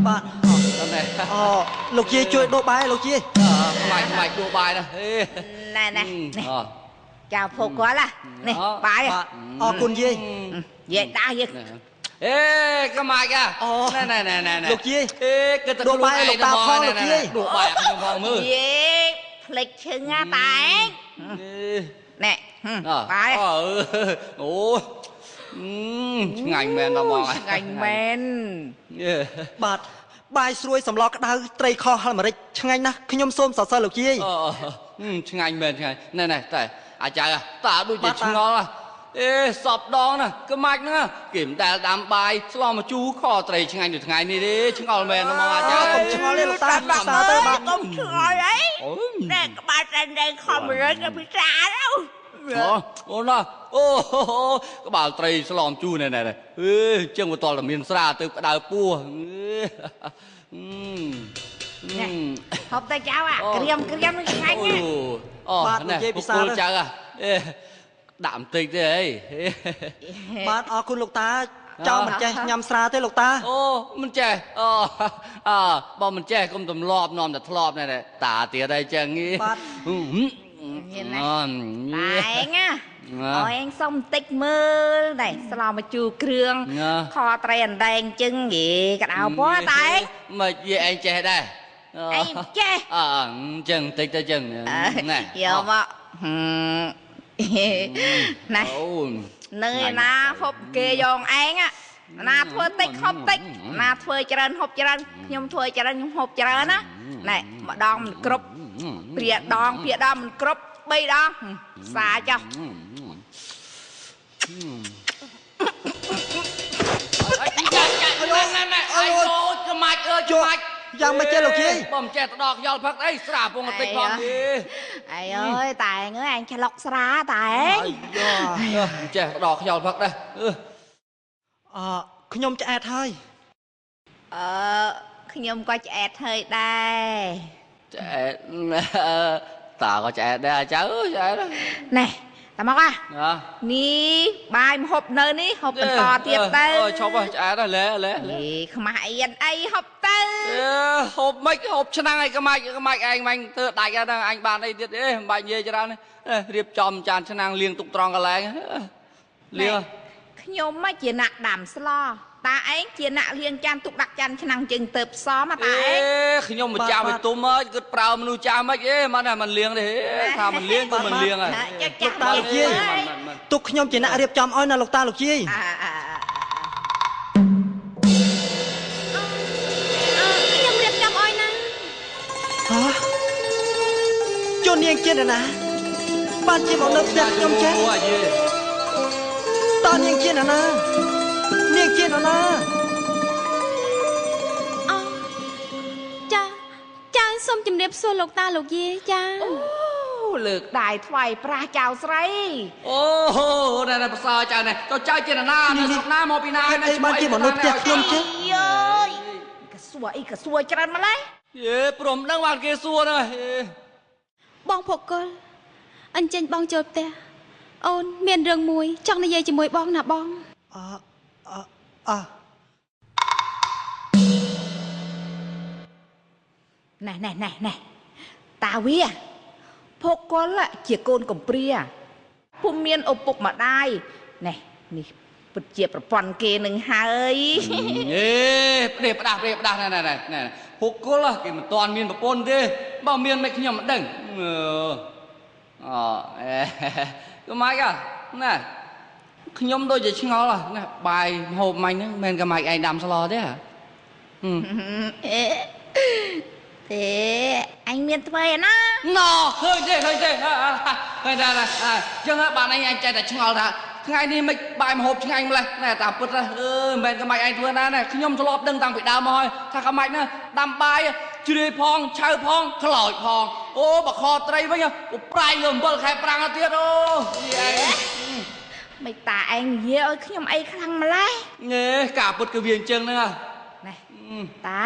bạn lục gìជួយដូរបាយលោកជីខ្មាច់ដូរបាយណាណែចៅភុកគាត់ឡានេះបាយអរគុណយាយយាយដើរយាយខ្មាច់ណែលោកជីគិតតែដូរបាយលោកតាផងលោកជីដូរបាយខ្ញុំផងមើលយាយភ្លេចឈឹងណាតែណែបាយអូឆ្ងាញ់មែនតើបងឆ្ងាញ់មែនបាទបាយស្រួយសម្លក្តៅត្រីខហិលម្រេចឆ្ងាញ់ណាស់ខ្ញុំសូមសរសើរលោកយាយឆ្ងាញ់មែនឆ្ងាញ់ណែតែអាចៅតាដូចជាឆ្ងល់សពដងណាក្មាច់ហ្នឹងគេមិនដែលដាំបាយស្លមកជូរខត្រីឆ្ងាញ់ដូចថ្ងៃនេះទេឆ្ងល់មែនហ្មងអាចៅកុំឆ្ងល់ទេលោកតាដាក់សាទៅបាទកុំឆ្ងល់អីណែក្បាច់តែខំរើក៏ពិសាអូណាអូក្បាលត្រីស្លមជូរណែចឹងមកតលតែមានស្រាទៅផ្ដៅពោះហូបតែចៅក្រៀមនឹងឆ្ងាញ់ណាបាទនិយាយពិសាចៅដាក់បន្តិចទេអីបាទអរគុណលោកតាចៅមិនចេះញ៉ាំស្រាទេលោកតាអូមិនចេះបើមិនចេះកុំទម្លាប់នាំតែធ្លាប់ណែតាទៀតអីចឹងបាទតែណាអឯងសុំបន្តិចមើលតែស្លមកជូរគ្រឿងខត្រីអណ្ដែងចឹងហីកដៅពោះតែមិននិយាយឯងចេះដែរឯងចេះចឹងបន្តិចទៅចឹងណែយកមកណែនៅណាហូបគេយកឯងណាធ្វើតិចហូបតិចណាធ្វើច្រើនហូបច្រើនខ្ញុំធ្វើច្រើនខ្ញុំហូបច្រើនណាណែម្ដងមិនគ្រប់ព្រាដងភាដងមិនគ្រប់3ដងសាចុះខ្មាច់ខ្មាច់យ៉ាងមិនចេះលោកជីបើមិនចេះទៅដកខ្យល់ផឹកអីស្រាពងតិចផងទេអីអើយតែងអើយអញឆ្លុកស្រាតែមិនចេះដកខ្យល់ផឹកដែរខ្ញុំឆ្អែតហើយខ្ញុំក៏ឆ្អែតហើយដែរឆ្អែតតាក៏ឆ្អែតដែរចៅឆ្អែតណែតាមកនេះបាយមហូបនៅនេះហូបបន្តទៀតទៅឈប់ឆ្អែតលែខ្មាស់អីហូបទៅហូបមិនហូបឆ្នាំងអីក្មាច់ឯងមិនធ្វើដាច់ហ្នឹងអញបានអីទៀតមិនបាច់និយាយច្រើនរៀបចំចានឆ្នាំងលាងទុកត្រង់កន្លែងលាងខ្ញុំមកជាអ្នកដាំស្លតាឯងជាអ្នកលាងចានទុកដាក់ចានឆ្នាំងជើងទៅផ្សំតាឯងខ្ញុំមកចាំឲ្យទុំមកគិតប្រើមនុស្សចាស់មិនមិនលាងទេថាមិនលាងក៏មិនលាងហើយលោកតាលោកជីទុកខ្ញុំជាអ្នករៀបចំឲ្យណាលោកតាលោកជីខ្ញុំរៀបចំឲ្យណាជួននាងជាណាបានជាមកនៅផ្ទះខ្ញុំចេះតើនាងជាណានាងជាណាចាសូមជម្រាបសួរលោកតាលោកយាយចាអូលើកដៃថ្វាយប្រាស់ចៅស្រីអូណែប្រសើរចៅណែទៅចៅជាណានៅស្រុកណាមកពីណាហើយបានជាមនុស្សផ្ទះខ្ញុំចេះយយក៏សួរអីក៏សួរច្រើនម្ល៉េះព្រមដឹងបានគេសួរហ្នឹងបងភកុលអញ្ចឹងបងចូលផ្ទះអូនមានរឿងមួយចង់និយាយជាមួយបងណាបងណែតាវាភកុលជាកូនកំព្រាពុំមានឪពុកម្ដាយណែនេះពិតជាប្រពន្ធគេនឹងហើយព្រេផ្ដាស់ណែភកុលគេមិនតាន់មានប្រពន្ធទេបើមានមិនខ្ញុំមិនដឹងក្មាច់ណែខ្ញុំដូចជាឆ្ងល់ណែបាយហូបមាញ់ហ្នឹងមិនក្មាច់ឯងដាំស្លទេទេអញមានធ្វើឯណាណ៎ឃើញទេឃើញចឹងបានអញចេះតែឆ្ងល់ថាថ្ងៃនេះមិនបាយមហូបឆ្ងាញ់ម្លេះណែតាពិតមិនមែនក្មាច់ឯងធ្វើណាណែខ្ញុំធ្លាប់ដឹងតាំងពីដើមមកហើយថាក្មាច់ណាដាំបាយជ្រាយផងឆៅផងខ្លោចផងអូបខត្រីវិញប្រៃលើអំបិលខែប្រាំងទៀតអូយីឯងមិនតាឯងនិយាយឲ្យខ្ញុំអីខ្លាំងម្លេះការពិតគឺវាអញ្ចឹងហ្នឹងណែតា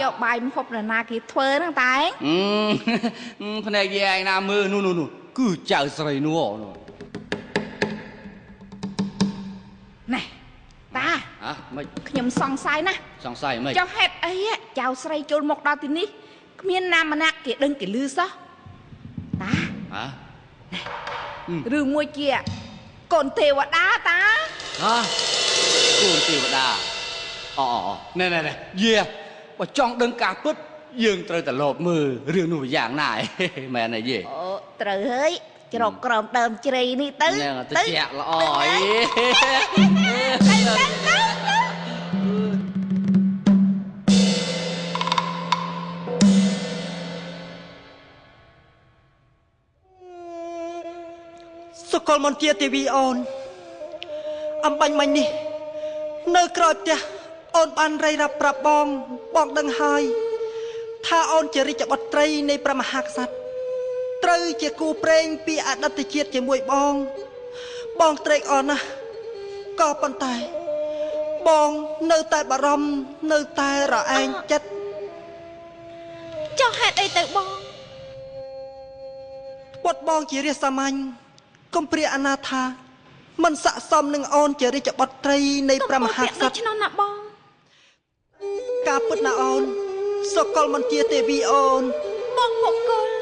យកបាយមហូបណាគេធ្វើហ្នឹងតាឯងភ្នែកយាយឯងណាមើលនោះគឺចៅស្រីនោះណែតា មិន ខ្ញុំសង្ស័យណា សង្ស័យមិន ចុះហេតុអីចៅស្រីចូលមកដល់ទីនេះគ្មានណាម្នាក់គេដឹងគេលឺសោះតា ឬមួយជាកូនទេវតាតាកូនទេវតាណែយាបើចង់ដឹងការពិតយើងត្រូវតែលបមើលរឿងនោះយ៉ាងណាមែនទេយា អូត្រូវហើយច្រកក្រោមដើមជ្រៃនេះទៅ ទៅជាក់ល្អអី សុកលមន្ទាទេវីអូនអំបញ្ញមិញនេះនៅក្រោយផ្ទះអូនបានរៃរាប់ប្រាប់បងដឹងហើយថាអូនជារាជបុត្រីនៃព្រះមហាក្សត្រត្រូវជាគូព្រេងពីអតីតជាតិជាមួយបងត្រេកអរណាស់ក៏ប៉ុន្តែបងនៅតែបារម្ភនៅតែរឯងចិត្តចុះហេតុអីទៅបងពុតបងជារាជសាមញ្ញកុំព្រាអនាថាមិនស័ក្តិសមនឹងអូនជារាជបុត្រីនៃព្រះមហាក្សត្រឆ្នោតណាបងការពិតណាអូនសុកលមន្ទាទេវីអូនបងមកគល់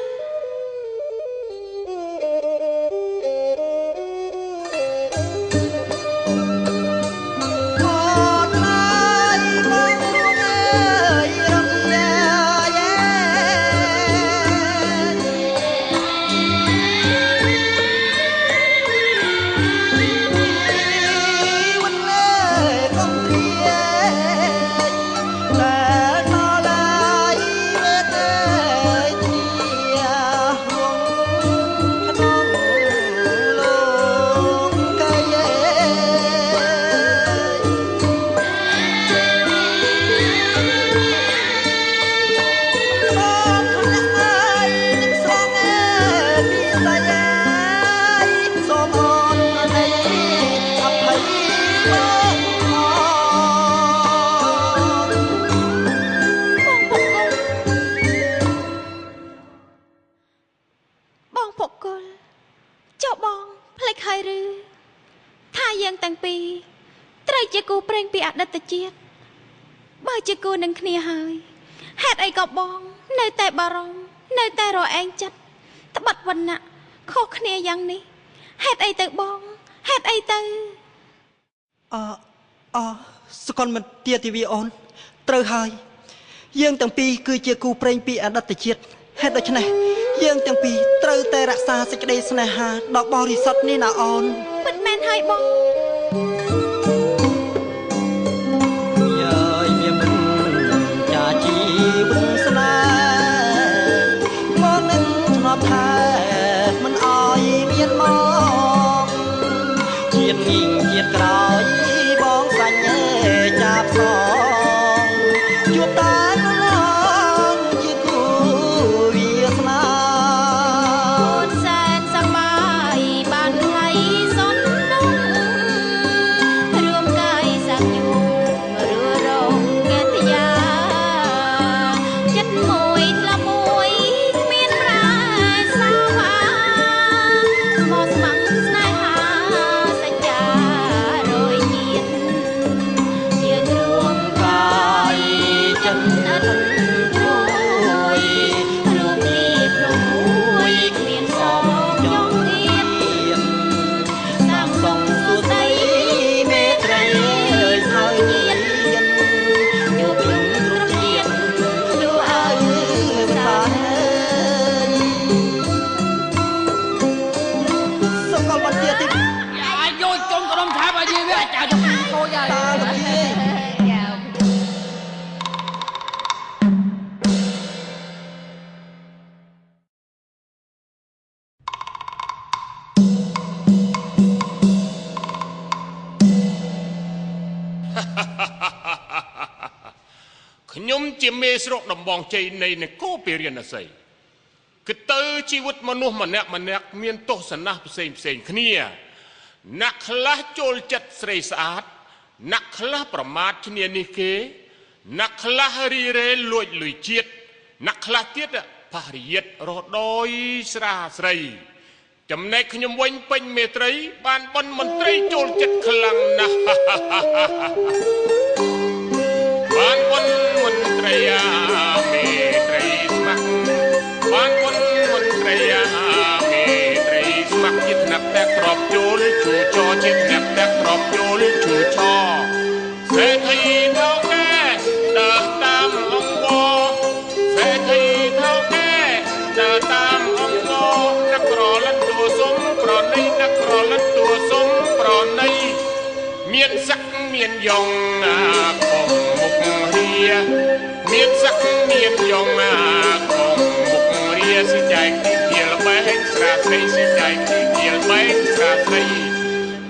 បើជាគូនឹងគ្នាហើយហេតុអីក៏បងនៅតែបារម្ភនៅតែរឯងចិត្តត្បិតវណ្ណៈខុសគ្នាយ៉ាងនេះហេតុអីទៅបងហេតុអីទៅសុកលមន្ទាទេវីអូនត្រូវហើយយើងទាំងពីរគឺជាគូព្រេងពីអតីតជាតិហេតុដូច្នេះយើងទាំងពីរត្រូវតែរក្សាសេចក្តីស្នេហាដ៏បរិសុទ្ធនេះណាអូនពិតមែនហើយបងជីវិតស្នេហ៍មកនឹងឆ្នោតថែមិនអោយមានមកជាតិហ៊ីងជាតិក្រោយបងសាញ់ចាប់សងជួបតែឡងជាគូវាសនាអូនសែនសប្បាយបានថ្ងៃសុននំរួមកាយសាក់យូររងកេតយាមួយថ្លាមួយគ្មានប្រាសាវាមកស្មងស្នេហាសច្ចារយជាតិជារួមកាយចិត្តអត់រួយរួមលីប្រមួយគ្មានសងចង់អៀនសាមសងសុស្ដីមេត្រីហើយជាតិជួបខ្ញុំត្រង់ជាតិดูเอาសុកលមន្ទាទេអាចយកចុងក្រុមថាបអាយវាអាចទៅខូចហើយតាលោកយាយខ្ញុំជាមេស្រុកដំបងជ័យនៃនគរពារាណសីគឺទៅជីវិតមនុស្សម្នាក់មានទស្សនៈផ្សេងគ្នាអ្នកខ្លះចូលចិត្តស្រីស្អាតអ្នកខ្លះប្រមាថឈ្នានេះគេអ្នកខ្លះរីរែលួចលុយជាតិអ្នកខ្លះទៀតបរិយិតរស់ដោយស្រាស្រី ចំណែកខ្ញុំវិញពេញមេត្រីបានបនមន្ត្រីចូលចិត្តខ្លាំងណាស់បានបនមន្ត្រីមេត្រីស្ម័គ្របានបនមន្ត្រីមេត្រីស្ម័គ្រជាថ្នាក់តែក្របជូលជួចជាថ្នាក់តែក្របជូលជួចសេដ្ឋីថៅកែដើរតាមអង្គវសេដ្ឋីថៅកែដើរតាមអង្គវนักក្រលិនទួសុំប្រណីนักក្រលិនទួសុំប្រណីមានស័ក្តិមានយងកងមុខរាមានស័ក្តិមានយងកងមុខរាសិចែកទីជាលបែងស្រាស្រីសិចែកទីជាលបែងស្រាស្រី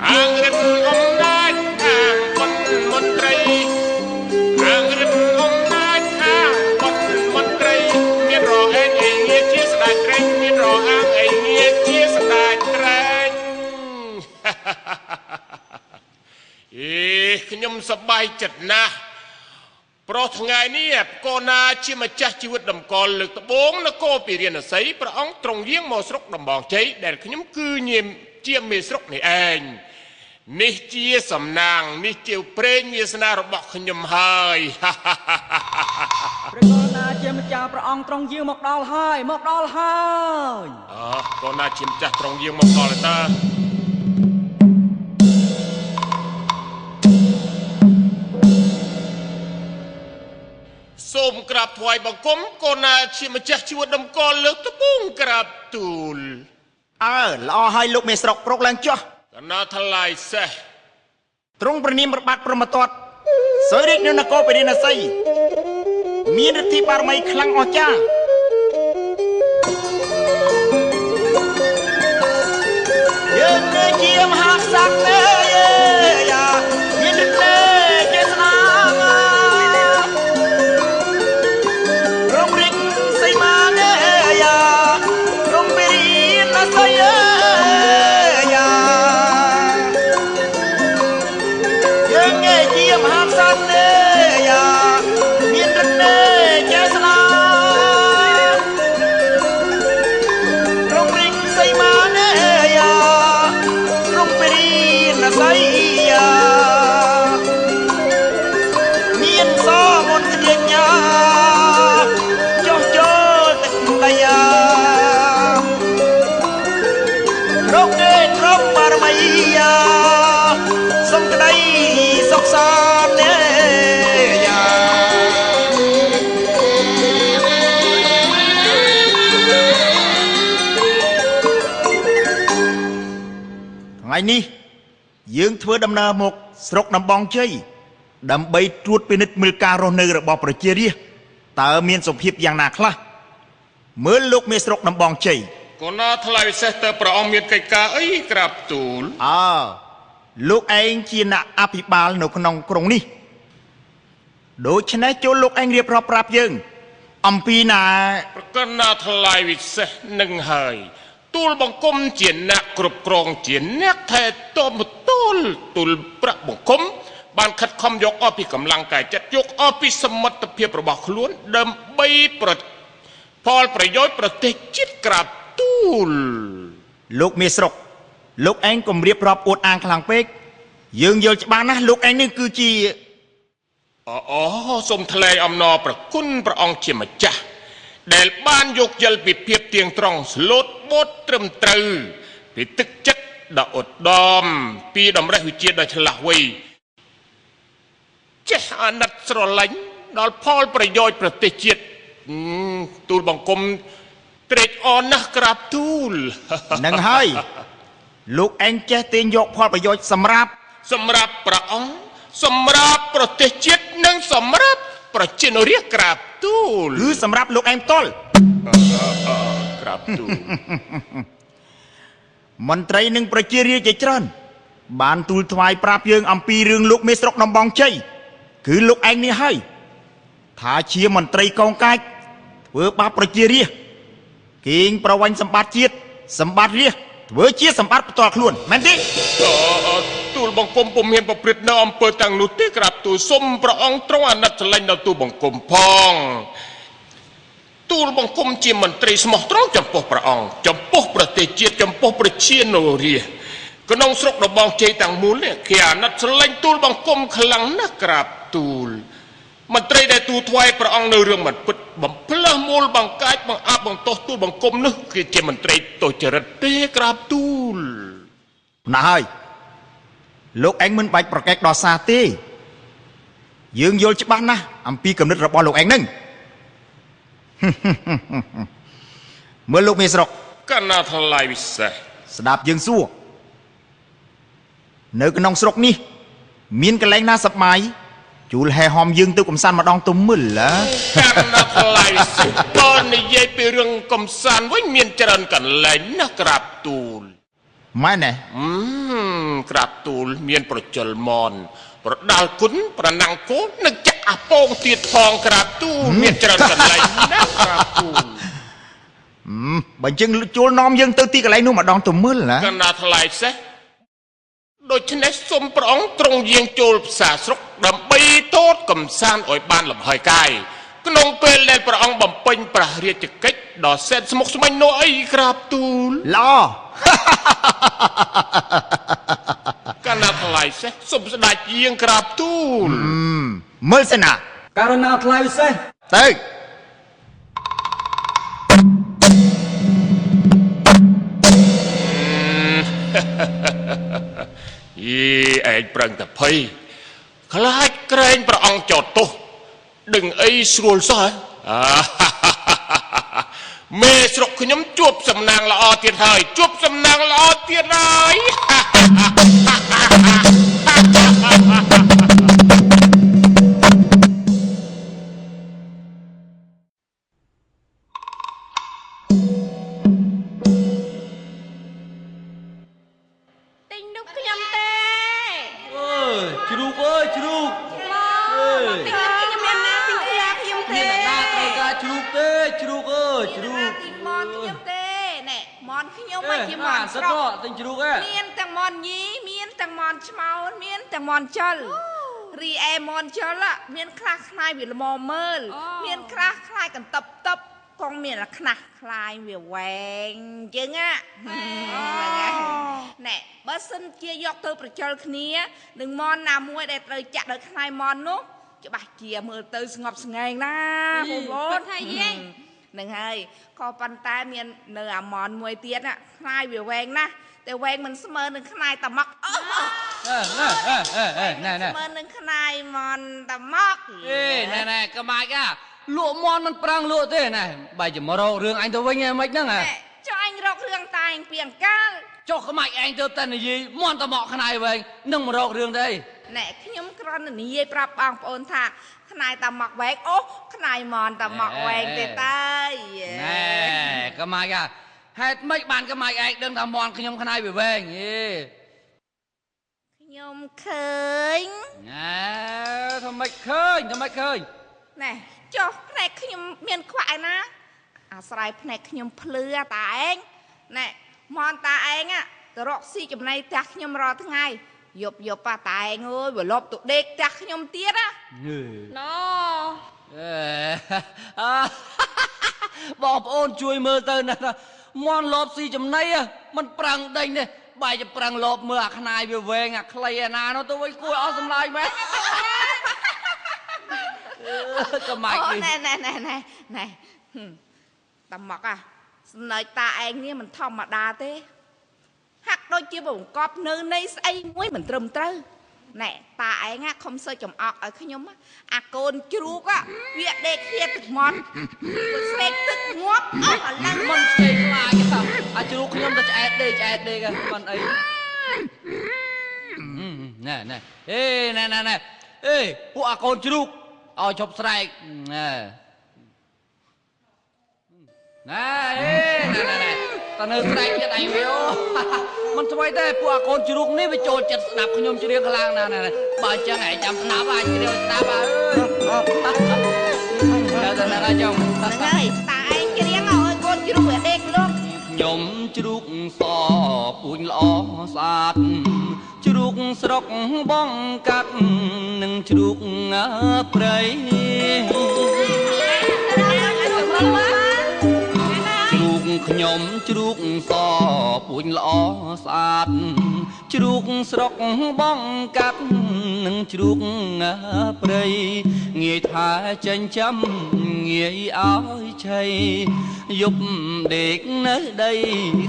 អាងរិទ្ធអំណាចអាងប៉ុនមន្ត្រីអាងរិទ្ធអំណាចអាងប៉ុនមន្ត្រីមានរអែងឯងជាស្ដេចក្រែងមានរអាងឯងជាស្ដេចក្រែងខ្ញុំសប្បាយចិត្តណាស់ព្រោះថ្ងៃនេះកូណាជាម្ចាស់ជីវិតដំកល់លើកត្បូងនគរពារាណសីព្រះអង្គទ្រង់យាងមកស្រុកដំបងជ័យដែលខ្ញុំគឺជាមេស្រុកនេះឯងនេះជាសំណាងនេះជាព្រេងវាសនារបស់ខ្ញុំហើយព្រះកូណាជាម្ចាស់ព្រះអង្គទ្រង់យាងមកដល់ហើយកូណាជាម្ចាស់ទ្រង់យាងមកដល់តើសូមក្រាបថ្វាយបង្គំកូណាជាម្ចាស់ជីវិតដំកល់លើកត្បូងក្រាបទូលល្អហើយលោកមេស្រុកប្រុកឡើងចុះកណាថ្លៃសេះទ្រង់ប្រនាមប្របាទព្រមទត្តសោយរាជនៅនគរពារាណសីមានឫទ្ធិបារមីខ្លាំងអស្ចារ្យយើងគឺជាមហាក្សត្រមានឫទ្ធិជាស្នារំរិចសីមារំពារាណសីមហាក្សត្រមានឫទ្ធិជាស្នារំរិចសីមារំពារាណសីមានសមន្តរាជ្ញាចុះចូលទឹកដីរកទេត្រប់បារមីសុំក្តីសុខសាន្តថ្ងៃនេះយើងធ្វើដំណើរមកស្រុកដំបងជ័យដើម្បីត្រួតពិនិត្យមើលការរស់នៅរបស់ប្រជារាស្ត្រតើមានសុខភាពយ៉ាងណាខ្លះមើលលោកមេស្រុកដំបងជ័យកូណាថ្លៃពិសេសតើព្រះអង្គមានកិច្ចការអីក្រាបទូលលោកឯងជាអ្នកអភិបាលនៅក្នុងក្រុងនេះដូច្នេះចូលលោកឯងរៀបរាប់ប្រាប់យើងអំពីណាប្រកណាថ្លៃពិសេសនឹងហើយទូលបង្គំជាអ្នកគ្រប់គ្រងជាអ្នកថែទាំទូលប្រាក់បង្គំបានខិតខំយកអស់ពីកម្លាំងកាយចិត្តយកអស់ពីសមត្ថភាពរបស់ខ្លួនដើម្បីផលប្រយោជន៍ប្រទេសជាតិក្រាបទូលលោកមេស្រុកលោកឯងកុំរៀបរាប់អួតអាងខ្លាំងពេកយើងយល់ច្បាស់ណាស់លោកឯងនេះគឺជាសូមថ្លែងអំណរប្រគុណព្រះអង្គជាម្ចាស់ដែលបានយកយល់ពីភាពទៀងត្រង់ស្លូតបូតត្រឹមត្រូវពីទឹកចិត្តដ៏ឧត្តមពីតម្រេះវិជាដ៏ឆ្លាស់វៃចេះអាណិតស្រឡាញ់ដល់ផលប្រយោជន៍ប្រទេសជាតិទូលបង្គំត្រេកអរណាស់ក្រាបទូលនឹងហើយលោកឯងចេះទាញយកផលប្រយោជន៍សម្រាប់ព្រះអង្គសម្រាប់ប្រទេសជាតិនិងសម្រាប់ប្រជាជនរាស្ត្រក្រាបទូលគឺសម្រាប់លោកឯងផ្ទាល់ក្រាបទូលមន្ត្រីនិងប្រជារាស្ត្រជាច្រើនបានទូលថ្វាយប្រាប់យើងអំពីរឿងលោកមេស្រុកដំបងជ័យគឺលោកឯងនេះហើយថាជាមន្ត្រីកងកាចធ្វើបាបប្រជារាស្ត្រកេងប្រវ័ញ្ចសម្បត្តិជាតិសម្បត្តិរាស្ត្រធ្វើជាសម្បត្តិផ្ទាល់ខ្លួនមែនទេទូលបង្គំពុំមានប្រព្រឹត្តនៅអំពើទាំងនោះទេក្រាបទូលសុំព្រះអង្គទ្រង់អាណិតស្រឡាញ់ដល់ទូលបង្គំផង ទូលបង្គំជាមន្ត្រីស្មោះត្រង់ចំពោះព្រះអង្គចំពោះប្រទេសជាតិចំពោះប្រជានរាស្ត្រក្នុងស្រុកដំបងជ័យទាំងមូលនេះគេអាណិតស្រឡាញ់ទូលបង្គំខ្លាំងណាស់ក្រាបទូលមន្ត្រីដែលទូលថ្វាយព្រះអង្គនៅរឿងមិនពិតបំផ្លើសមូលបង្កាច់បង្អាប់បង្ទោសទូលបង្គំនោះគឺជាមន្ត្រីទុច្ចរិតទេក្រាបទូលណាស់ហើយលោកឯងមិនបាច់ប្រកែកដល់សារទេយើងយល់ច្បាស់ណាស់អំពីគំនិតរបស់លោកឯងនឹងមើលលោកមេស្រុកកណាថ្លៃវិសេសស្ដាប់យើងសួរនៅក្នុងស្រុកនេះមានកន្លែងណាសប្បាយជួលហែហំយើងទៅកំសាន្តម្ដងទៅមើលឡាកណាថ្លៃវិសេសបើនិយាយពីរឿងកំសាន្តវិញមានច្រើនកន្លែងណាស់ក្រាបទូលម៉ែណែក្រាបទូលមានប្រជលមនប្រដាល់គុណប្រណាំងគោនិងចាក់អាពងទៀតផងក្រាបទូលមានច្រើនកន្លែងណាស់ក្រាបទូលបើជឹងជួលនាំយើងទៅទីកន្លែងនោះម្ដងទៅមើលណាកណាថ្លៃសេះដូច្នេះសូមព្រះអង្គទ្រង់យាងចូលផ្សារស្រុកដើម្បីទតកំសាន្តឲ្យបានលំហើយកាយក្នុងពេលដែលព្រះអង្គបំពេញព្រះរាជកិច្ចដ៏សែនស្មុគស្មាញនោះអីក្រាបទូលល្អកណាថ្លៃសេះសូមស្ដេចយាងក្រាបទូលមើលសិនណាករណីថ្លៃសេះទៅយីឯងប្រឹងតែភ័យខ្លាចក្រែងព្រះអង្គចោទទោសដឹងអីស្រួលសោះមេស្រុកខ្ញុំជួបសំណាងល្អទៀតហើយជួបសំណាងល្អទៀតហើយមានទាំងមនញីមានទាំងមនឆ្មោនមានទាំងមនចលរីអែមនចលមានខ្លះខ្លាយវាល្មមមើលមានខ្លះខ្លាយកន្តប់តប់កងមានខ្លះខ្លាយវាវែងអញ្ចឹងណែបើសិនជាយកទៅប្រជល់គ្នានឹងមនណាមួយដែលត្រូវចាក់ដោយខ្លាយមននោះច្បាស់ជាមើលទៅស្ងប់ស្ងែងណាបងប្អូនហើយនឹងហើយក៏ប៉ុន្តែមាននៅអាមនមួយទៀតខ្លាយវាវែងណាស់តែវែងមិនស្មើនឹងខ្នាយតាម៉ុកណែស្មើនឹងខ្នាយមនតាម៉ុកណែកម៉ាច់លក់មនមិនប្រាំងលក់ទេណែបែរជាមករករឿងអញទៅវិញមិនហ្នឹងចុះអញរករឿងតែអញពីអង្កាលចុះកម៉ាច់ឯងទៅតែនិយាយមនតាម៉ុកខ្នាយវែងនឹងមករករឿងទេណែខ្ញុំគ្រាន់តែនិយាយប្រាប់បងប្អូនថាខ្នាយតាម៉ុកវែងអូខ្នាយមនតាម៉ុកវែងទេតើណែកម៉ាច់ហេតុម៉េចបានកម៉ាច់ឯងដឹងថាមនខ្ញុំខ្នាយវាវែងខ្ញុំឃើញណែធ្វើម៉េចឃើញណែចុះភ្នែកខ្ញុំមានខ្វាក់ឯណាអាស្រ័យភ្នែកខ្ញុំភ្លឺតាឯងណែមនតាឯងទៅរកស៊ីចំណីផ្ទះខ្ញុំរាល់ថ្ងៃយប់តាឯងអើយវាលប់ទៅដេកផ្ទះខ្ញុំទៀតណាណូបងប្អូនជួយមើលទៅណាមន់លបស៊ីចំណីមិនប្រាំងដេញទេបែរជាប្រាំងលបមើលអាខ្នាយវាវែងអាខ្លីអាណានោះទៅវិញគួរអស់សម្លាយមែនកំម៉ាច់ណែតាម៉ុកស្នេហ៍តាឯងនេះមិនធម្មតាទេហាក់ដូចជាបង្កប់នៅនៃស្អីមួយមិនត្រឹមត្រូវណែតាឯងខំសើចចំអកឲ្យខ្ញុំអាកូនជ្រូកវាដេកគ្នាទឹកមន់ស្លេកទឹកងាប់អស់អាឡើងមិនស្លេកខ្លាចអាជ្រូកខ្ញុំទៅឆ្អែតដេកមិនអីណែពួកអាកូនជ្រូកឲ្យជប់ស្រែកណែតើនៅស្រែកទៀតឯងវាមិនស្វ័យទេពួកអាកូនជ្រូកនេះវាចូលចិត្តស្ដាប់ខ្ញុំច្រៀងខ្លាំងណាស់បើអញ្ចឹងឯងចាំស្ដាប់អាចច្រៀងស្ដាប់ហើយទៅណាចុងហ្នឹងហើយតាឯងច្រៀងឲ្យកូនជ្រូកវាដេកលោកខ្ញុំជ្រូកសពួញល្អស្អាតជ្រូកស្រុកបងកាត់នឹងជ្រូកព្រៃ ខ្ញុំជ្រូកសពួញល្អស្អាតជ្រូកស្រុកបងកាត់នឹងជ្រូកព្រៃងាយថាចិញ្ចឹមងាយឲ្យឆៃយប់ដេកនៅដី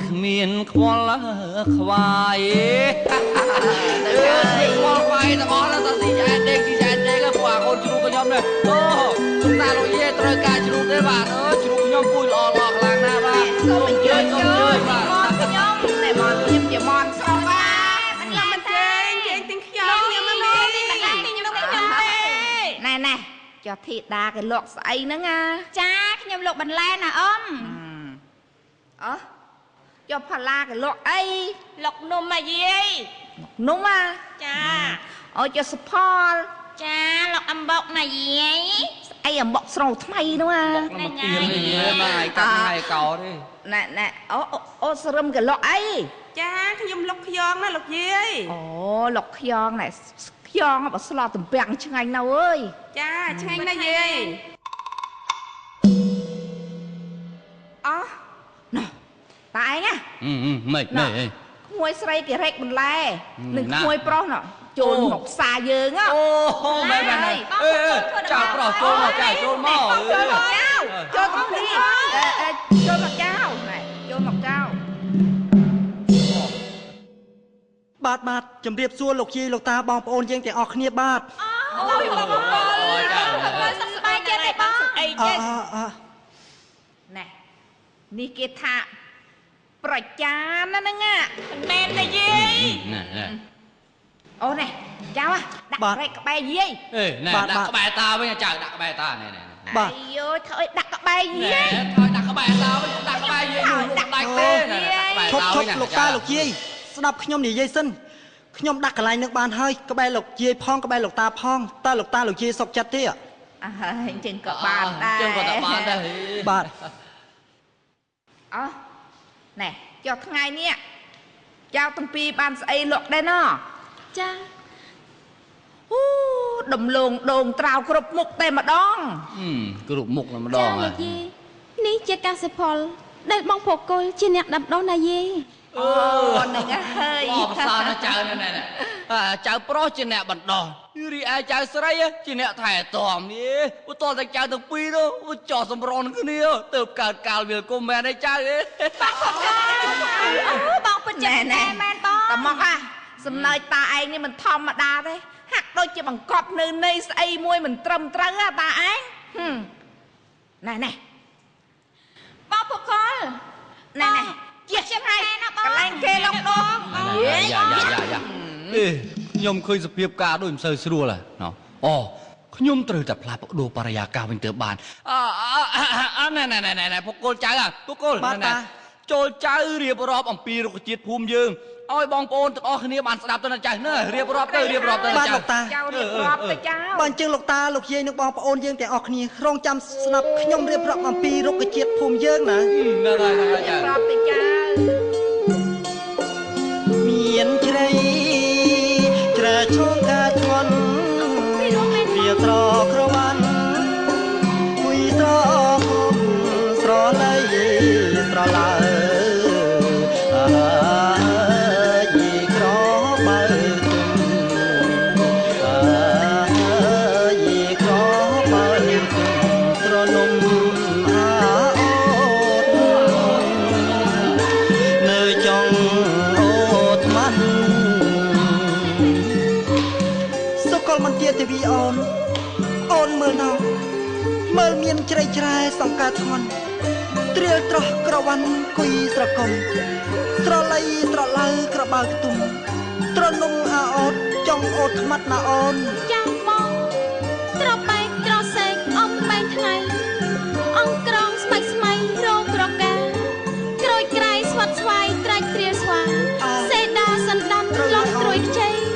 គ្មានខ្វល់ខ្វាយខ្វល់ខ្វាយទាំងអស់ទៅស៊ីចែកដេកស៊ីចែកដេកព្រោះកូនជ្រូកខ្ញុំនេះអូទុំតាលោកយាយត្រូវការជ្រូកទេបាទអើជ្រូកខ្ញុំពួយល្អខ្លាំងណាស់បាទសូមជួយបាទខ្ញុំតែមកខ្ញុំជាមន់ស្រុកបាទខ្ញុំមិនទេជើងទាំងខ្ញុំខ្ញុំមិនមានខ្ញុំមិនខ្ញុំទេណែចុះធីតាគេលក់ស្អីហ្នឹងចាខ្ញុំលក់បន្លែណាអ៊ំចុះផាឡាគេលក់អីលក់នំអាយាយនំចាអូចុះសុផល ចាលក់អំបុកណាយាយអីអំបុកស្រូវថ្មីនោះមកទៀនយាយមកឲ្យកាត់ហើយកោទេណែអូសរឹមគេលក់អីចាខ្ញុំលក់ខ្យងណាលោកយាយអូលក់ខ្យងណែខ្យងបើស្លទំពាំងឆ្ងាញ់ណាស់អើយចាឆ្ងាញ់ណាស់យាយណ៎តាឯងមិនក្មួយស្រីគេរែកបន្លែនឹងក្មួយប្រុសណ៎ចូលមកផ្សារយើងអូមែនចៅប្រុសចូលមកចៅចូលមកចូលមកនេះចូលមកចៅណែចូលមកចៅបាទជំរាបសួរលោកយាយលោកតាបងប្អូនយើងទាំងអស់គ្នាបាទអូយបងសុខសប្បាយចិត្តទេបងអីចេះណែនេះគេថាប្រចានណាហ្នឹងមិនមែនទេយាយអូណែចៅដាក់រែកក្បែរយាយណែដាក់ក្បែរតាវិញចៅដាក់ក្បែរតាណែបាទយោធ្វើឲ្យដាក់ក្បែរយាយធ្វើដាក់ក្បែរតាវិញដាក់ក្បែរយាយដាក់ដាច់ទេឈប់លោកតាលោកយាយស្ដាប់ខ្ញុំនិយាយសិនខ្ញុំដាក់កន្លែងនឹងបានហើយក្បែរលោកយាយផងក្បែរលោកតាផងតើលោកតាលោកយាយសុខចិត្តទេអញ្ចឹងក៏បានដែរអញ្ចឹងក៏បានដែរបាទណែចុះថ្ងៃនេះចៅទាំងពីរបានស្អីលក់ដែរណ៎ចាដំឡូងដូងត្រាវគ្រប់មុខតែម្ដងគ្រប់មុខតែម្ដងនេះជាកសិផលដែលបងប្រគល់ជាអ្នកដាំដុះណាយាយហ្នឹងហើយបងផ្សារចៅណែចៅប្រុសជាអ្នកបណ្ដោះរីឯចៅស្រីជាអ្នកថែទាំនេះឧទាហរណ៍តែចៅទាំងពីរនោះចោះសម្រន់គ្នាទៅកើតកាលវាលគុំមែនទេចៅបងពិតជាមែនបងតមកសំណើចតាឯងនេះមិនធម្មតាទេហាក់ដូចជាបង្កប់នៅនៃស្អីមួយមិនត្រឹមត្រូវតាឯងណែបងប្រគល់ណែជាខ្ញុំហើយកន្លែងគេលងដងយ៉ាខ្ញុំឃើញសភាពការដូចមិនសូវស្រួលអូខ្ញុំត្រូវតែផ្លាស់ប្ដូរបរិយាកាសវិញទៅបានណែពុកគោលចៅពុកគោលចូលចៅរៀបរាប់អំពីរុក្ខជាតិភូមិយើងឲ្យបងប្អូនទាំងអស់គ្នាបានស្ដាប់ទៅណាចៅណារៀបរាប់ទៅបាទលោកតាចៅរៀបរាប់ទៅចៅបើអញ្ចឹងលោកតាលោកយាយនិងបងប្អូនយើងទាំងអស់គ្នារងចាំស្ដាប់ខ្ញុំរៀបរាប់អំពីរុក្ខជាតិភូមិយើងណាហ្នឹងហើយរៀបរាប់ទៅចៅមានជ្រៃជ្រែឈោងកាឈន់វាត្រក្រវ៉ាន់គួយត្រគុំស្រលៃស្រឡើទេវីអូនមើលណោមើលមានជ្រៃជ្រែសង្ការធ្ងន់ត្រៀលត្រោះក្រវ៉ាន់គុយស្រកុំស្រលៃស្រឡៅក្របើខ្ទុំត្រនំអាអូតចង់អូតថ្មាត់ណាអូនចាំមកត្របែកត្រសេកអំបែងថ្ងៃអង្គក្រងស្បែកស្មៃរោក្រកាក្រួយក្រៃស្វាត់ស្វាយត្រាច់ត្រៀលស្វាសេដាសណ្ដាន់លំត្រួយខ្ចី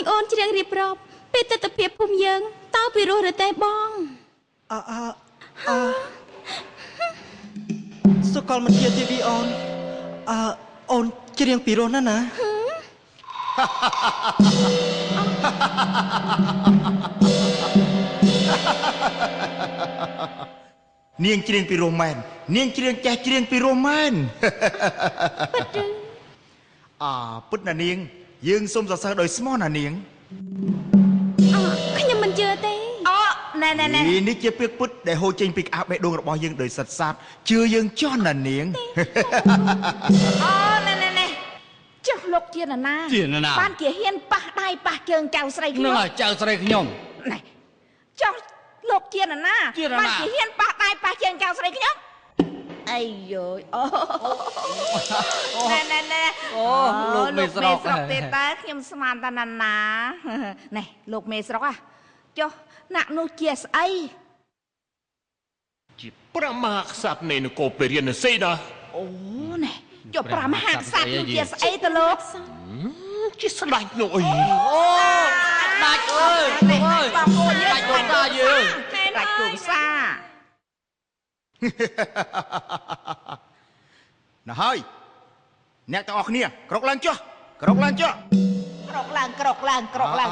អូនច្រៀងរៀបរាប់ពីទស្សនវិជ្ជាភូមិយើងតើពីរោះឬទេបងសុកលមន្ទាទេវីអូនអូនច្រៀងពីរោះណាស់ណានាងច្រៀងពីរោះមែននាងច្រៀងចេះច្រៀងពីរោះមែនពិតឬពិតណានាងយើងសូមសរសើរដោយស្មោះណានាងខ្ញុំមិនជឿទេណែនេះជាពាក្យពុតដែលហូរចេញពីក្អាបបេះដូងរបស់យើងដោយសិតសាតជឿយើងចោះណានាងណែចុះលោកជាណាបានជាហ៊ានប៉ះដៃប៉ះជើងចៅស្រីខ្ញុំនឹងចៅស្រីខ្ញុំណែចុះលោកជាណាបានជាហ៊ានប៉ះដៃប៉ះជើងចៅស្រីខ្ញុំអីយោណែលោកមេស្រុកទេតើខ្ញុំស្មានតាណាណែលោកមេស្រុកចុះណាក់នោះជាស្អីជាព្រះមហាក្សត្រនៃនគរពារាណសីណាអូណែចុះព្រះមហាក្សត្រនោះជាស្អីទៅលោកជាស្ដេចនោះអីស្ដេចអើយបងប្អូនយើងស្ដេចលោកតាយើងស្ដេចគូសាណាហើយអ្នកទាំងអស់គ្នាក្រោកឡើងចុះក្រោកឡើងចុះក្រោកឡើងក្រោកឡើងក្រោកឡើង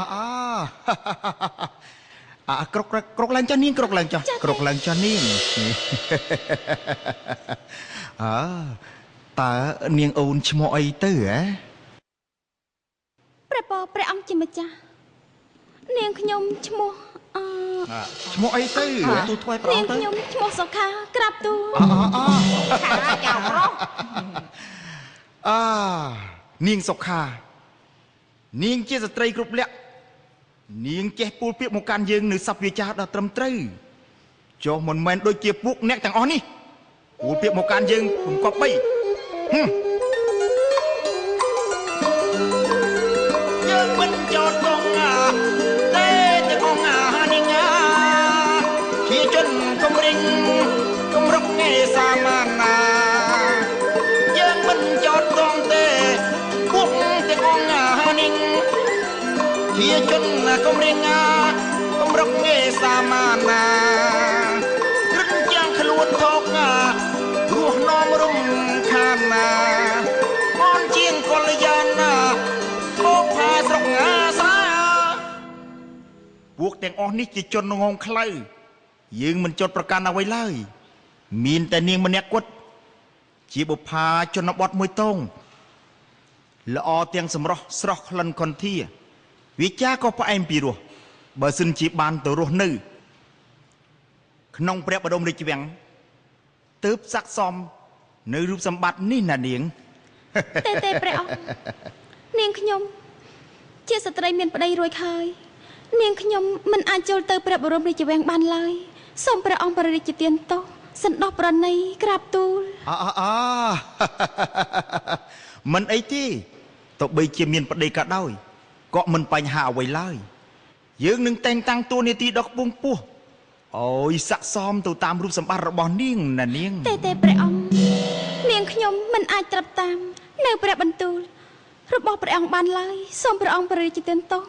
ឡើងចាស់នាងក្រោកឡើងចាស់ក្រោកឡើងចាស់នាងតើនាងអូនឈ្មោះអីទៅហ៎ព្រះអង្គជាម្ចាស់នាងខ្ញុំឈ្មោះឈ្មោះអីទៅទូថ្វាយព្រះអង្គទៅនាងខ្ញុំឈ្មោះសុខាក្រាបទូលខាចៅប្រុសនាងសុខានាងជាស្ត្រីគ្រប់លក្ខនាងចេះពូលពាក្យមកកាន់យើងនៅសព្វវាចាដ៏ត្រឹមត្រូវចុះមិនមែនដូចជាពួកអ្នកទាំងអស់នេះពូលពាក្យមកកាន់យើងរំកប់បីយើងមិនចោតកងទេទាំងអស់នាងជាជនកំរិញកំរុកងាយសាមាណាយើងមិនចោតកងទេពួកទាំងអស់នាងជាជនកំរិញកំរុកងាយសាមាណារឹងចាំងខ្លួនថោករស់នាំរំខានណាអនជាងកលយាណាថោកផាស្រុកងាសាពួកទាំងអស់នេះជាជនងងខ្លៅយើងមិនចត់ប្រកាន់អ្វីឡើយមានតែនាងម្នាក់គត់ជាបុប្ផាជនបទមួយតងល្អទាំងសម្រស់ស្រស់ក្លិនខន្ធាវាចាក៏ផ្អែមពីរសបើសិនជាបានទៅរស់នៅក្នុងព្រះបរមរាជវាំងទើបស័ក្តិសមនៅរូបសម្បត្តិនេះណានាងទេព្រះអង្គនាងខ្ញុំជាស្ត្រីមានប្តីរួចហើយនាងខ្ញុំមិនអាចចូលទៅព្រះបរមរាជវាំងបានឡើយសូមព្រះអង្គព្រះរាជទានទោសសន្តោសប្រណីក្រាបទូលមិនអីទេទោះបីជាមានប្តីក៏ដោយក៏មិនបញ្ហាអ្វីឡើយយើងនឹងតែងតាំងតួនាទីដ៏ខ្ពង់ខ្ពស់អូយស័ក្តិសមទៅតាមរូបសម្បត្តិរបស់នាងណានាងទេព្រះអង្គនាងខ្ញុំមិនអាចត្រាប់តាមនៅព្រះបន្ទូលរបស់ព្រះអង្គបានឡើយសូមព្រះអង្គព្រះរាជទានទោស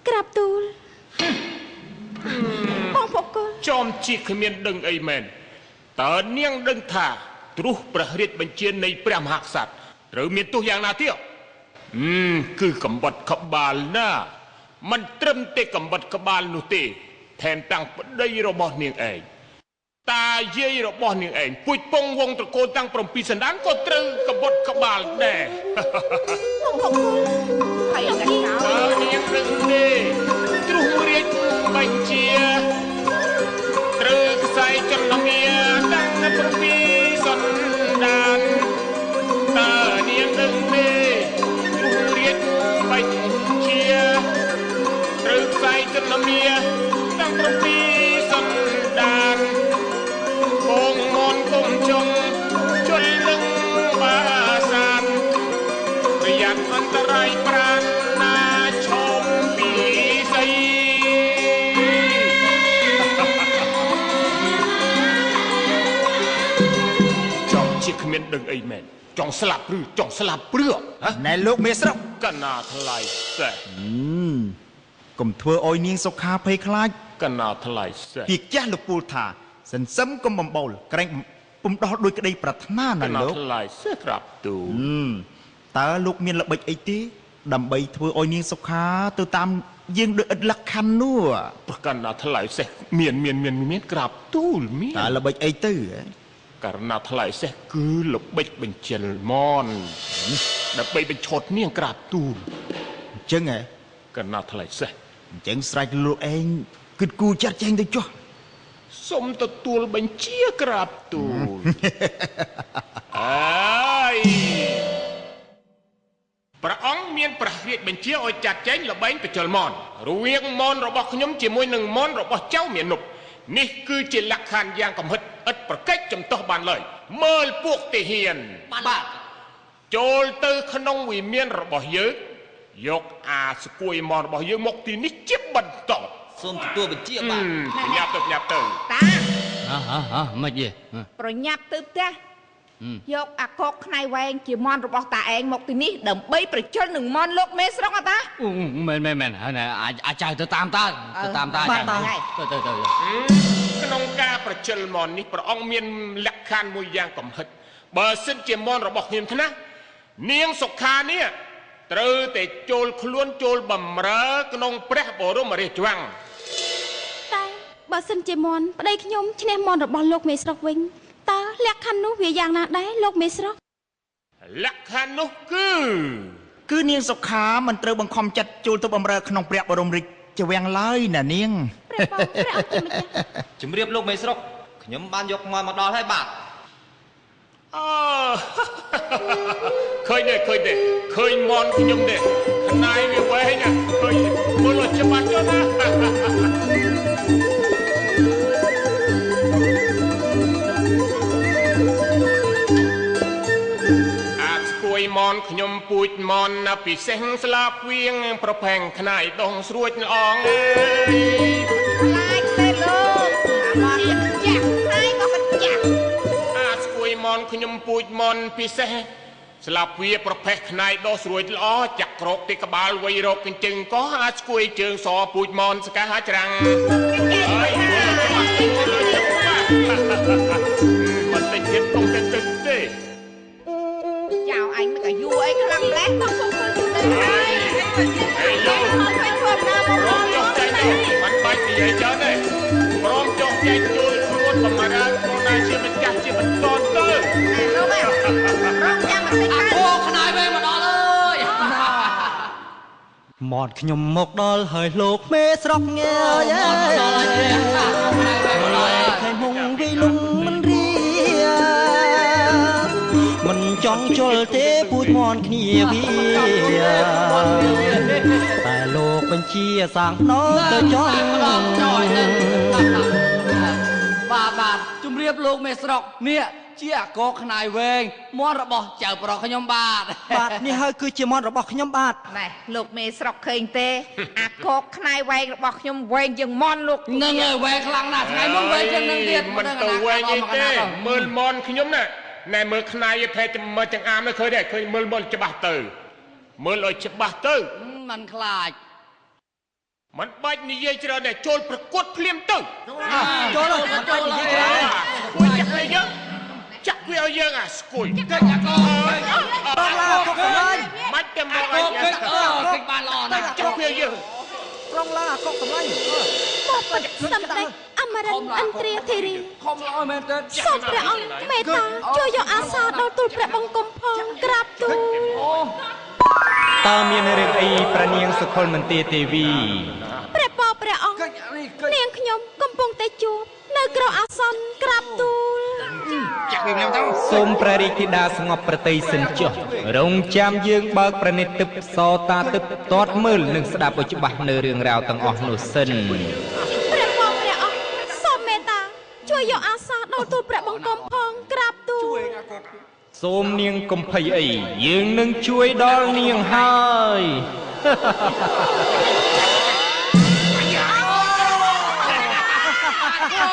ក្រាបទូលបងពុកចំជាគ្មានដឹងអីមែនតើនាងដឹងថាទ្រោះព្រះរាជបញ្ជានៃព្រះមហាក្សត្រត្រូវមានទោសយ៉ាងណាទៀតគឺកំបត់ក្បាលណាមិនត្រឹមតែកំបត់ក្បាលនោះទេថែមទាំងប្តីរបស់នាងឯងតាយាយរបស់នាងឯងពួយពងវងត្រកូលតាំង7សណ្ដានក៏ត្រូវកំបត់ក្បាលដែរហើយតែនាងដឹងទេទ្រោះរាជបញ្ជាត្រូវខ្សែចំនាតាំង7សណ្ដានតើនាងដឹងទេទ្រោះរាជបញ្ជាត្រូវខ្សែចំនាតាំង7សណ្ដានបងមនគុំជុំជុលនឹងបាសានប្រយ័ត្នអន្តរាយប្រាណណាឈមពីសីចំជាគ្មានដឹងអីមែនចង់ស្លាប់ឬចង់ស្លាប់ព្រឺណែលោកមេស្រុកកណាថ្លៃសេះ កុំធ្វើឲ្យនាងសុខាភ័យខ្លាច កណាថ្លៃសេះ ពីចាស់លោកពូលថាសិនសឹមកុំបំបូលក្រែងពុំដោះដោយក្តីប្រាថ្នា ក ណា ណា លោក ថ្លៃសេះក្រាប់ទូល តើលោកមានល្បិចអីទេដើម្បីធ្វើឲ្យនាងសុខាទៅតាមយើងដោយឥតលក្ខខណ្ឌនោះ ប្រកាន់ណាថ្លៃសេះមានក្រាប់ទូលមាន តើល្បិចអីទៅ ករណីថ្លៃសេះគឺល្បិចបញ្ចិលមនដើម្បីបញ្ឈត់នាងក្រាប់ទូល អញ្ចឹងហ៎ ករណីថ្លៃសេះ អញ្ចឹងស្រេចលោកឯងគិតគូរចាត់ចែងទៅចុះ សូមទទួលបញ្ជាក្រាប់ទូល អើយព្រះអង្គមានព្រះរាជបញ្ជាឲ្យចាត់ចែងល្បែងបញ្ចិលមនរវាងមនរបស់ខ្ញុំជាមួយនឹងមនរបស់ចៅមានុបនេះគឺជាលក្ខខណ្ឌយ៉ាងកំហិតឥតប្រកិច្ចចំទាស់បានឡើយមើលពួកទាហាន បាទ ចូលទៅក្នុងវិមានរបស់យើងយកអាស្គួយមនរបស់យើងមកទីនេះជាបន្ត សូមទទួលបញ្ជាបាទ ញ៉ាប់ទៅ តា មិនយេ ប្រញាប់ទៅផ្ទះយកអាកកខ្នៃវែងជាមន់របស់តាឯងមកទីនេះដើម្បីប្រជិលនឹងមន់លោកមេស្រុកអតា មែនហើយអាចៅទៅតាមតាទៅតាមតា បាទតា ទៅ ក្នុងការប្រជិលមននេះព្រះអង្គមានលក្ខខណ្ឌមួយយ៉ាងកំហិតបើសិនជាមនរបស់ខ្ញុំថ្នាក់នាងសុខានេះត្រូវតែចូលខ្លួនចូលបំរើក្នុងព្រះបរមរាជវាំង តែបើសិនជាមន់ប្តីខ្ញុំឈ្នះមន់របស់លោកមេស្រុកវិញតើលក្ខខណ្ឌនោះវាយ៉ាងណាដែរលោកមេស្រុក លក្ខខណ្ឌនោះគឺ គឺនាងសុខាមិនត្រូវបង្ខំចិត្តចូលទៅបម្រើក្នុងព្រះបរមរាជវាំងឡើយណានាង ព្រះបងព្រះអង្គជាម្ចាស់ ជំរាបលោកមេស្រុកខ្ញុំបានយកមន់មកដល់ហើយបាទ អឺ ឃើញទេឃើញមនខ្ញុំទេខ្នាយវាវែងឃើញមើលឲ្យច្បាស់ចុះណា អាចស្គួយមនខ្ញុំពូជមនពិសេសស្លាបវៀងប្រផែងខ្នាយដងស្រួចល្អងអើយ ខ្លាចទេលោកអាមន់ចាក់ហើយក៏មិនចាក់ អាចស្គួយមនខ្ញុំពូជមនពិសេសស្លាបវាប្រផេះខ្នាយដងស្រួចល្អចាក់ក្រោកទីក្បាលវៃរកកញ្ជឹងក៏អាចស្គួយជើងសពូជមនស្កាច្រាំងហើយមិនតិចទៀតកុំទៅទេ ចៅអញមិនក៏យូរអីខ្លាំងម្លេះមកពុកទៅទៅហើយលោកមិនធ្វើណាមករំចុះใจទៅមិនបាច់និយាយច្រើនទេព្រមចុះใจជួយខ្លួនបំរើខ្លួនឯងជាម្ចាស់ជាបន្តទៅលោករំចាំបន្តិច អា ទៅ គោខ្នាយវែងមកដល់អើយ មត់ខ្ញុំមកដល់ហើយលោកមេស្រុកងាយខែមុងវិលំមិនរៀមិនចង់ជល់ទេពូជមន់គ្នាវាតែលោកបញ្ជាសាងណោទៅចង់ បាទជំរាបលោកមេស្រុកនេះជាអាកកខ្នាយវែងមន់របស់ចៅប្រុសខ្ញុំបាទ បាទនេះហើយគឺជាមន់របស់ខ្ញុំបាទ ណែលោកមេស្រុកឃើញទេអាកកខ្នៃវែងរបស់ខ្ញុំវែងជាងមន់លោក នឹងហើយវែងខ្លាំងណាស់ថ្ងៃមុនវែងជាងនឹងទៀត មិនទៅវែងអីទេមើលមនខ្ញុំណាណែមើលខ្នាយតែមើលទាំងអាមឃើញទេឃើញមើលមនច្បាស់ទៅមើលឲ្យច្បាស់ទៅ មិនខ្លាច មិនបាច់និយាយច្រើនទេចូលប្រកួតភ្លាមទៅ ចូលនិយាយច្រើន គួយចាក់ឲ្យយើងចាក់វាឲ្យយើងអាស្គួយ កិច្ចអាក បងឡាកុកសម្លាញ់ មិនតែមកឲ្យ កិច្ចកិច្ចបានល្អណាស់ ចាក់វាយើង បងឡាកុកសម្លាញ់ បបិទ្ធសម្ដេចអមរិន្ទឥន្ទ្រាធិរី ខំល្អមែនទេ សូមព្រះអង្គមេត្តាជួយយកអាសាដល់ទូលព្រះបង្គំផងក្រាបទូល តើមានរឿងអីប្រនាងសុខុលមន្ទាទេវី ព្រះបបព្រះអង្គនាងខ្ញុំកំពុងតែជួបនៅក្រោយអាសន្នក្រាបទូល ចាក់វាភ្លាមទៅ សូមព្រះរាជធីតាស្ងប់ប្រតិសិនចុះរងចាំយើងបើកប្រណិតទឹកសតាទឹកទាត់មើលនិងស្ដាប់ឲ្យច្បាស់នៅរឿងរ៉ាវទាំងអស់នោះសិន ព្រះបបព្រះអង្គសូមមេត្តាជួយយកអាសាដល់ទូលព្រះបង្គំផងក្រាបទូល សូមនាងកុំភ័យអីយើងនឹងជួយដល់នាងហើយ អ ចាស់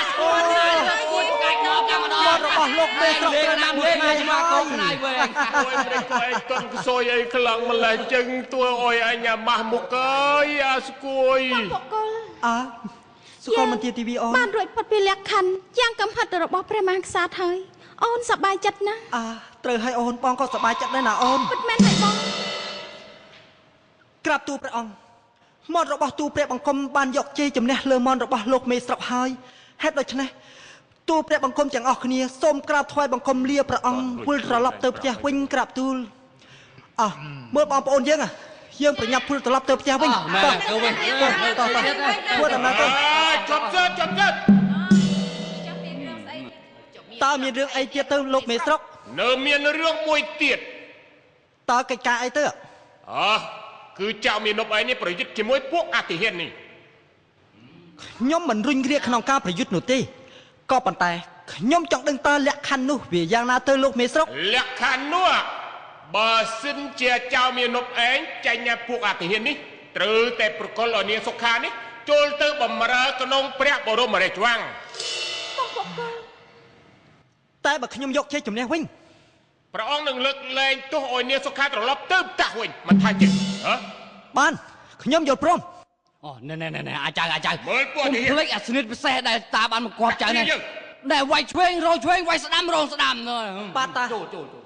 ស្គាល់ណាគួរកាច់មកចាំម្ដង មាត់របស់លោកមេស្រុកត្រូវណាមួយថ្ងៃ មកកូន ហើ ខ្នាយ យ វិញ អូយព្រេចក៏ឯងតន់ខ្សោយអីខ្លាំងម្លេះចឹងទួអុយអញអាម៉ាស់មុខអើយអាស្គួយ បុគ្គល សុកលមន្ទីរទីវីអូន បានរួចផុតពីលក្ខខណ្ឌយ៉ាងកំហិតរបស់ព្រះមហាក្សត្រហើយអូនសប្បាយចិត្តណាស់ ត្រូវឲ្យអូនបងក៏សប្បាយចិត្តដែរណាអូន ពិតមែនហើយបង ក្រាបទូលព្រះអង្គមន្តរបស់ទូលព្រះបង្គំបានយកជ័យជំនះលើមន្តរបស់លោកមេស្រុកហើយហេតុដូច្នេះទូលព្រះបង្គំទាំងអស់គ្នាសូមក្រាបថ្វាយបង្គំលាព្រះអង្គវិលត្រឡប់ទៅផ្ទះវិញក្រាបទូលមើលបងប្អូនយើងប្រញាប់វិលត្រឡប់ទៅផ្ទះវិញ មែនទៅវិញ ធ្វើដំណើរទៅ ចប់សិតចប់សិត តើមានរឿងអីទៀតទៅលោកមេស្រុក នៅមានរឿងមួយទៀត តើកិច្ចការអីទៅ គឺចៅមាននប់ឯងនេះប្រយុទ្ធជាមួយពួកអតិហិននេះ ខ្ញុំមិនរុញរាក្នុងការប្រយុទ្ធនោះទេក៏ប៉ុន្តែខ្ញុំចង់ដឹងតើលក្ខខណ្ឌនោះវាយ៉ាងណាទៅលោកមេស្រុក លក្ខខណ្ឌនោះបើសិនជាចៅមាននប់ឯងចាញ់ពួកអតិហិននេះត្រូវតែប្រកល់ឲ្យនាងសុខានេះចូលទៅបំរើក្នុងព្រះបរមរាជវាំង តែបើខ្ញុំយកជ័យជំនះវិញ ព្រះអង្គនឹងលើកលែងទោសឲ្យនាងសុខាត្រឡប់ទៅផ្ទះវិញមិនថាជិះបានខ្ញុំយល់ព្រម អូណែអាចៅ មើលពួកនេះ ភ្លេចអាស្និតពិសេសដែលតាបានមកគាប់ចៅនេះដែលវាយឆ្វេងរងឆ្វេងវាយស្ដាំរងស្ដាំ បាទតា ចូល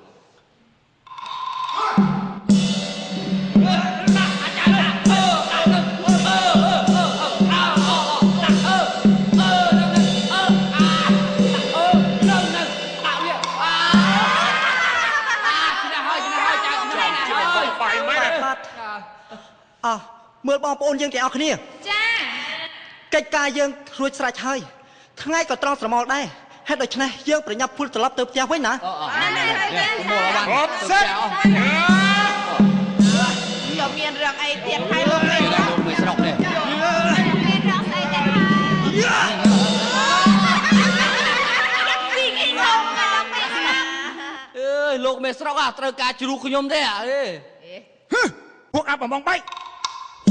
មើលបងប្អូនយើងទាំងអស់គ្នា ចា កិច្ចការយើងរួចស្រេចហើយថ្ងៃក៏ត្រង់ស្រមោលដែរហេតុដូច្នេះយើងប្រញាប់ពុលត្រឡប់ទៅផ្ទះវិញណា មកបាន ហប់សិត ក៏មានរឿងអីទៀតហើយលោកមេស្រុក មេស្រុកនេះ មានរឿងស្អីទៀតហើយ លោកមេស្រុកត្រូវការជ្រូកខ្ញុំទេពួកអាប់បំងបែក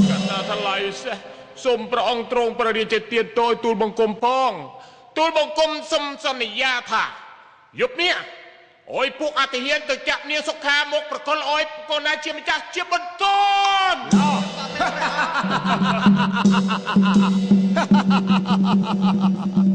កណ្ដាថ្លៃសេះសូមព្រះអង្គទ្រង់ព្រះរាជទានតយទូលបង្គំផងទូលបង្គំសុំសន្យាថាយប់នេះអុយពួកអតិហិនទៅចាប់នាងសុខាមកប្រកល់អុយកូនណាជាម្ចាស់ជាបន្តន